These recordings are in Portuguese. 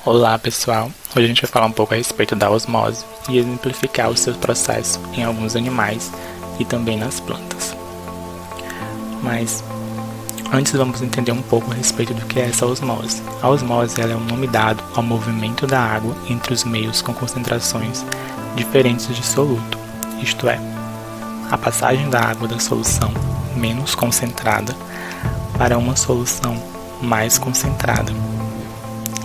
Olá pessoal, hoje a gente vai falar um pouco a respeito da osmose e exemplificar o seu processo em alguns animais e também nas plantas. Mas antes vamos entender um pouco a respeito do que é essa osmose. A osmose ela é um nome dado ao movimento da água entre os meios com concentrações diferentes de soluto, isto é, a passagem da água da solução menos concentrada para uma solução mais concentrada,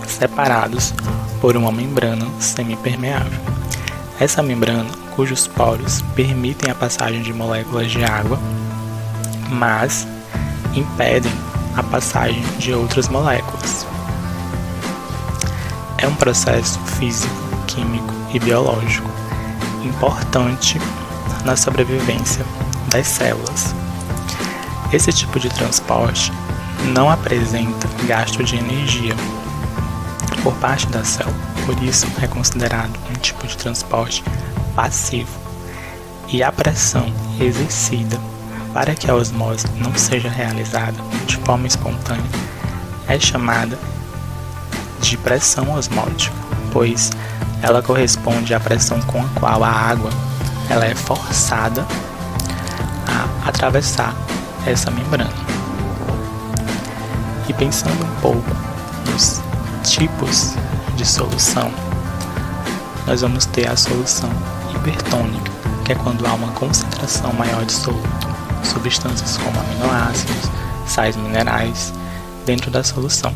separados por uma membrana semipermeável. Essa membrana, cujos poros permitem a passagem de moléculas de água, mas impedem a passagem de outras moléculas. É um processo físico, químico e biológico importante na sobrevivência das células. Esse tipo de transporte não apresenta gasto de energia por parte da célula, por isso é considerado um tipo de transporte passivo. E a pressão exercida para que a osmose não seja realizada de forma espontânea é chamada de pressão osmótica, pois ela corresponde à pressão com a qual a água ela é forçada a atravessar essa membrana. E pensando um pouco nos tipos de solução, nós vamos ter a solução hipertônica, que é quando há uma concentração maior de soluto, substâncias como aminoácidos, sais minerais, dentro da solução.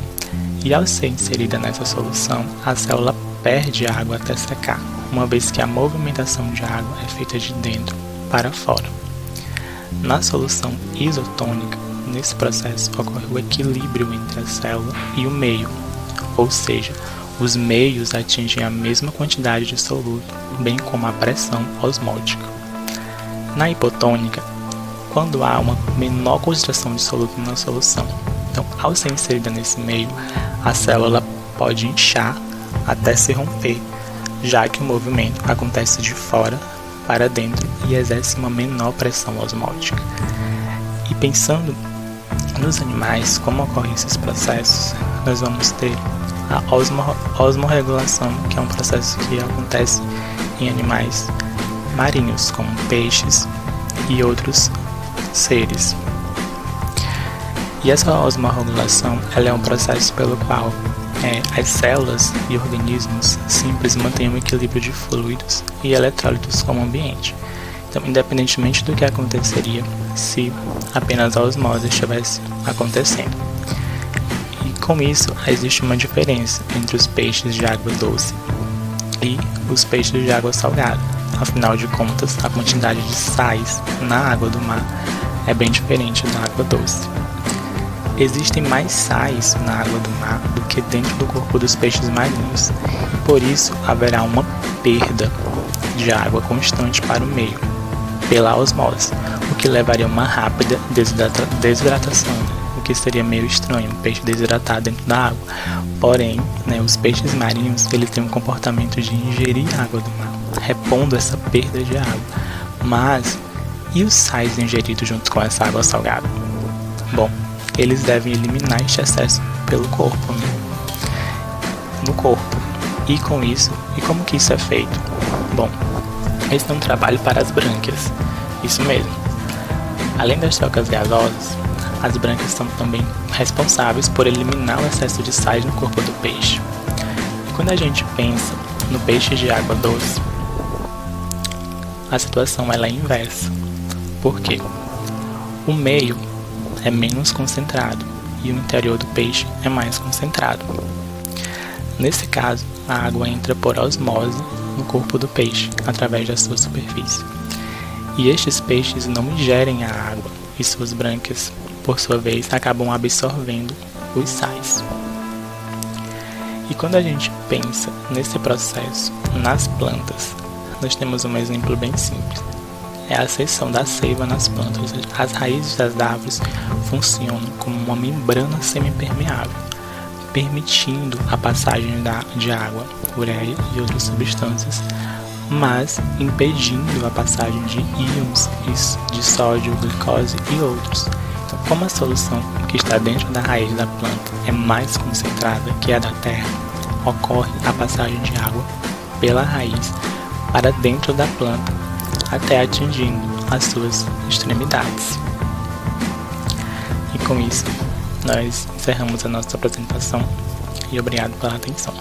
E ao ser inserida nessa solução, a célula perde água até secar, uma vez que a movimentação de água é feita de dentro para fora. Na solução isotônica, nesse processo ocorre o equilíbrio entre a célula e o meio, ou seja, os meios atingem a mesma quantidade de soluto, bem como a pressão osmótica. Na hipotônica, quando há uma menor concentração de soluto na solução, então ao ser inserida nesse meio, a célula pode inchar até se romper, já que o movimento acontece de fora para dentro e exerce uma menor pressão osmótica. E pensando nos animais, como ocorrem esses processos, nós vamos ter a osmorregulação, que é um processo que acontece em animais marinhos, como peixes e outros seres. E essa osmorregulação ela é um processo pelo qual as células e organismos simples mantêm um equilíbrio de fluidos e eletrólitos com o ambiente. Então, independentemente do que aconteceria se apenas a osmose estivesse acontecendo. Com isso, existe uma diferença entre os peixes de água doce e os peixes de água salgada. Afinal de contas, a quantidade de sais na água do mar é bem diferente da água doce. Existem mais sais na água do mar do que dentro do corpo dos peixes marinhos, e por isso haverá uma perda de água constante para o meio, pela osmose, o que levaria a uma rápida desidratação, o que seria meio estranho, um peixe desidratado dentro da água. Porém, os peixes marinhos eles têm um comportamento de ingerir água do mar, repondo essa perda de água. Mas, e os sais ingeridos junto com essa água salgada? Bom, eles devem eliminar este excesso pelo corpo, no corpo. E com isso, e como que isso é feito? Bom, esse é um trabalho para as brânquias, isso mesmo. Além das trocas gasosas, as brânquias são também responsáveis por eliminar o excesso de sais no corpo do peixe. E quando a gente pensa no peixe de água doce, a situação ela é inversa. Por quê? O meio é menos concentrado e o interior do peixe é mais concentrado. Nesse caso, a água entra por osmose no corpo do peixe, através da sua superfície. E estes peixes não ingerem a água, e suas brânquias, por sua vez, acabam absorvendo os sais. E quando a gente pensa nesse processo nas plantas, nós temos um exemplo bem simples. É a seção da seiva nas plantas. As raízes das árvores funcionam como uma membrana semipermeável, permitindo a passagem de água, ureia e outras substâncias, mas impedindo a passagem de íons de sódio, glicose e outros. Então, como a solução que está dentro da raiz da planta é mais concentrada que a da terra, ocorre a passagem de água pela raiz para dentro da planta até atingindo as suas extremidades. E com isso, nós encerramos a nossa apresentação e obrigado pela atenção.